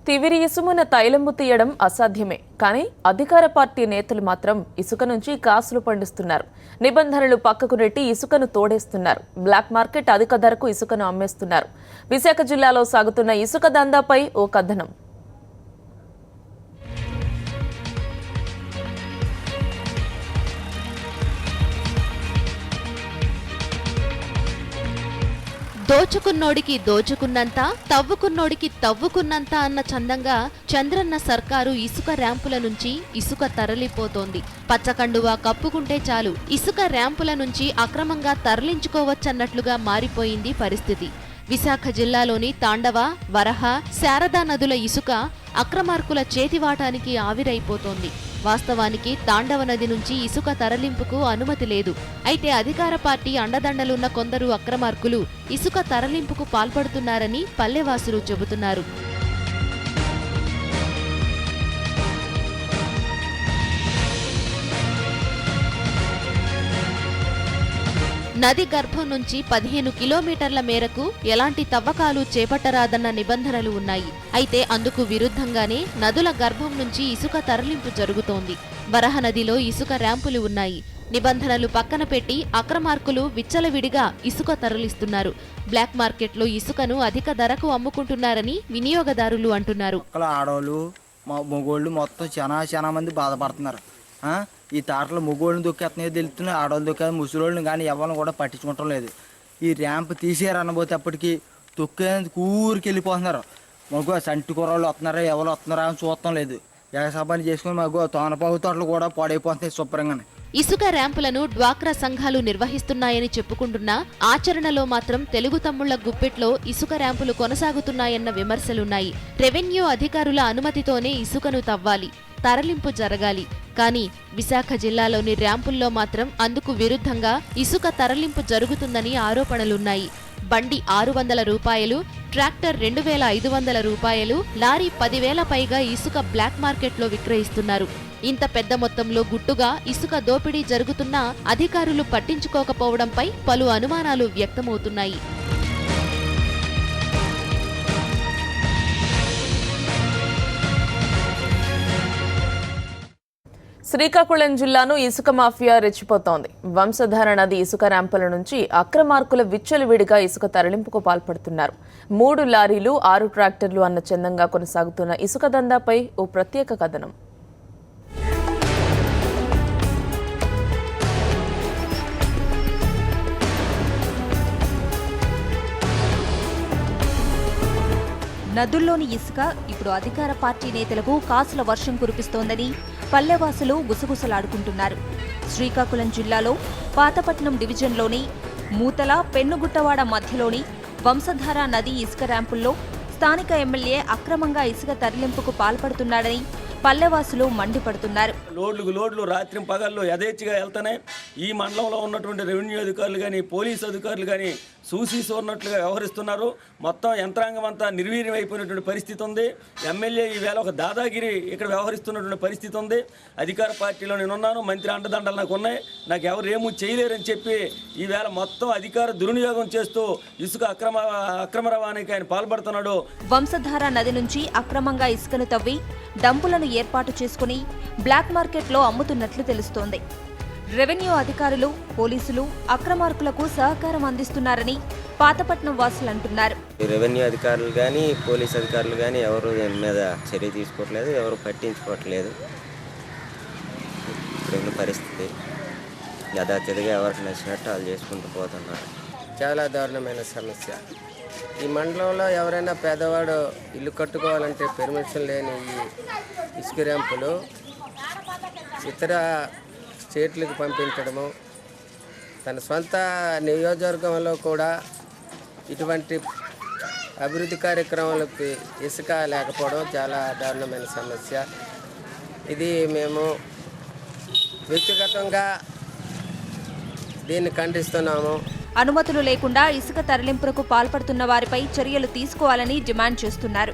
తివిరి ఇసుమున తైలము తీయడం అసాధ్యమే. కానీ అధికార పార్టీ నేతలు మాత్రం ఇసుక నుంచి కాసులు పండిస్తున్నారు. నిబంధనలు పక్కకు నెట్టి ఇసుకను తోడేస్తున్నారు. బ్లాక్ మార్కెట్ అధిక ధరకు ఇసుకను అమ్మేస్తున్నారు. విశాఖ జిల్లాలో సాగుతున్న ఇసుక దందాపై ఓ కథనం. దోచుకున్నోడికి దోచుకున్నంత, తవ్వుకున్నోడికి తవ్వుకున్నంత అన్న చందంగా చంద్రన్న సర్కారు ఇసుక ర్యాంపుల నుంచి ఇసుక తరలిపోతోంది. పచ్చకండువా కప్పుకుంటే చాలు ఇసుక ర్యాంపుల నుంచి అక్రమంగా తరలించుకోవచ్చన్నట్లుగా మారిపోయింది పరిస్థితి. విశాఖ జిల్లాలోని తాండవ, వరహ, శారదా నదుల ఇసుక అక్రమార్కుల చేతివాటానికి ఆవిరైపోతోంది. వాస్తవానికి తాండవ నది నుంచి ఇసుక తరలింపుకు అనుమతి లేదు. అయితే అధికార పార్టీ అండదండలున్న కొందరు అక్రమార్కులు ఇసుక తరలింపుకు పాల్పడుతున్నారని పల్లెవాసులు చెబుతున్నారు. నది గర్భం నుంచి 15 కిలోమీటర్ల మేరకు ఎలాంటి తవ్వకాలు చేపట్టరాదన్న నిబంధనలు ఉన్నాయి. అయితే అందుకు విరుద్ధంగానే నదుల గర్భం నుంచి ఇసుక తరలింపు జరుగుతోంది. వరహ నదిలో ఇసుక ర్యాంపులు ఉన్నాయి. నిబంధనలు పక్కన పెట్టి అక్రమార్కులు విచ్చలవిడిగా ఇసుక తరలిస్తున్నారు. బ్లాక్ మార్కెట్లో ఇసుకను అధిక ధరకు అమ్ముకుంటున్నారని వినియోగదారులు అంటున్నారు. ఆడవాళ్ళు మగోళ్ళు మొత్తం చాలా మంది బాధపడుతున్నారు. ఈ తాటలు మగోళ్ళని దొక్కేస్తున్నాయో తెలుస్తున్నాయి, ఆడవాళ్ళు దొక్కే ముసలోళ్ళని కానీ ఎవరిని కూడా పట్టించుకోవటం లేదు. ఈ ర్యాంప్ తీసేయారనబోతే అప్పటికి తొక్కేందుకు ఊరికి వెళ్ళిపోతున్నారు. మగ సంటి కూరళ్ళు వస్తున్నారా, ఎవరు వస్తున్నారా అని చూడటం లేదు. ఎగసాబాని చేసుకుని మగ తోనపాగు తోటలు కూడా పాడైపోతున్నాయి శుభ్రంగానే. ఇసుక ర్యాంపులను డ్వాక్రా సంఘాలు నిర్వహిస్తున్నాయని చెప్పుకుంటున్నా ఆచరణలో మాత్రం తెలుగు తమ్ముళ్ల గుప్పెట్లో ఇసుక ర్యాంపులు కొనసాగుతున్నాయన్న విమర్శలున్నాయి. రెవెన్యూ అధికారుల అనుమతితోనే ఇసుకను తవ్వాలి, తరలింపు జరగాలి. కానీ విశాఖ జిల్లాలోని ర్యాంపుల్లో మాత్రం అందుకు విరుద్ధంగా ఇసుక తరలింపు జరుగుతుందని ఆరోపణలున్నాయి. బండి 600 రూపాయలు, ట్రాక్టర్ 2500 రూపాయలు, లారీ 10,000 పైగా ఇసుక బ్లాక్ మార్కెట్లో విక్రయిస్తున్నారు. ఇంత పెద్ద మొత్తంలో గుట్టుగా ఇసుక దోపిడీ జరుగుతున్నా అధికారులు పట్టించుకోకపోవడంపై పలు అనుమానాలు వ్యక్తమవుతున్నాయి. శ్రీకాకుళం జిల్లాను ఇసుక మాఫియా రెచ్చిపోతోంది. వంశధార నది ఇసుక ర్యాంపుల నుంచి అక్రమార్కుల విచ్చలవిడిగా ఇసుక తరలింపుకు పాల్పడుతున్నారు. 3 లారీలు, 6 ట్రాక్టర్లు అన్న చందంగా కొనసాగుతున్న ఇసుక దందాపై ఓ ప్రత్యేక కథనం. నదుల్లోని ఇసుక ఇప్పుడు అధికార పార్టీ నేతలకు కాసుల వర్షం కురిపిస్తోందని పల్లెవాసులు గుసగుసలాడుకుంటున్నారు. శ్రీకాకుళం జిల్లాలో పాతపట్నం డివిజన్లోని మూతల, పెన్నుగుట్టవాడ మధ్యలోని వంశధార నది ఇసుక ర్యాంపుల్లో స్థానిక ఎమ్మెల్యే అక్రమంగా ఇసుక తరలింపుకు పాల్పడుతున్నాడని పల్లెవాసులు మండిపడుతున్నారు. లోడ్లు రాత్రి పగళ్ళు యథేచ్ఛగా వెళ్తున్నాయి. ఈ మండలంలో ఉన్నటువంటి రెవెన్యూ అధికారులు కానీ, పోలీసు అధికారులు కానీ చూసినట్లుగా వ్యవహరిస్తున్నారు. మొత్తం యంత్రాంగం అంతా నిర్వీర్యం అయిపోయినటువంటి పరిస్థితి ఉంది. ఎమ్మెల్యే ఈవేళ ఒక దాదాగిరి ఇక్కడ వ్యవహరిస్తున్నటువంటి పరిస్థితి ఉంది. అధికార పార్టీలో నేనున్నాను, మంత్రి అండదండలు నాకు ఉన్నాయి, నాకు ఎవరు ఏమూ చేయలేరని చెప్పి ఈవేళ మొత్తం అధికార దుర్వినియోగం చేస్తూ ఇసుక అక్రమ రవాణాకి ఆయన పాల్పడుతున్నాడు. వంశధార నది నుంచి అక్రమంగా ఇసుకను తవ్వి డంపులను ఏర్పాటు చేసుకుని బ్లాక్ మార్కెట్లో అమ్ముతున్నట్లు తెలుస్తోంది. రెవెన్యూ అధికారులు, పోలీసులు అక్రమార్కులకు సహకారం అందిస్తున్నారని పాతపట్నం వాసులు అంటున్నారు. రెవెన్యూ అధికారులు కానీ, పోలీసు అధికారులు కానీ ఎవరు దీని మీద చర్య తీసుకోవట్లేదు, ఎవరు పట్టించుకోవట్లేదు. ఇప్పుడు పరిస్థితి యథాతిథిగా ఎవరికి నచ్చినట్టు వాళ్ళు చేసుకుంటూ పోతున్నారు. చాలా దారుణమైన సమస్య. ఈ మండలంలో ఎవరైనా పేదవాడు ఇల్లు కట్టుకోవాలంటే పెర్మిషన్ లేని ఈ ఇసుక ర్యాంపులు ఇతర స్టేట్లకు పంపించడము, తన సొంత నియోజకవర్గంలో కూడా ఇటువంటి అభివృద్ధి కార్యక్రమాలకు ఇసుక లేకపోవడం చాలా దారుణమైన సమస్య. ఇది మేము వ్యక్తిగతంగా దీన్ని ఖండిస్తున్నాము. అనుమతులు లేకుండా ఇసుక తరలింపులకు పాల్పడుతున్న వారిపై చర్యలు తీసుకోవాలని డిమాండ్ చేస్తున్నారు.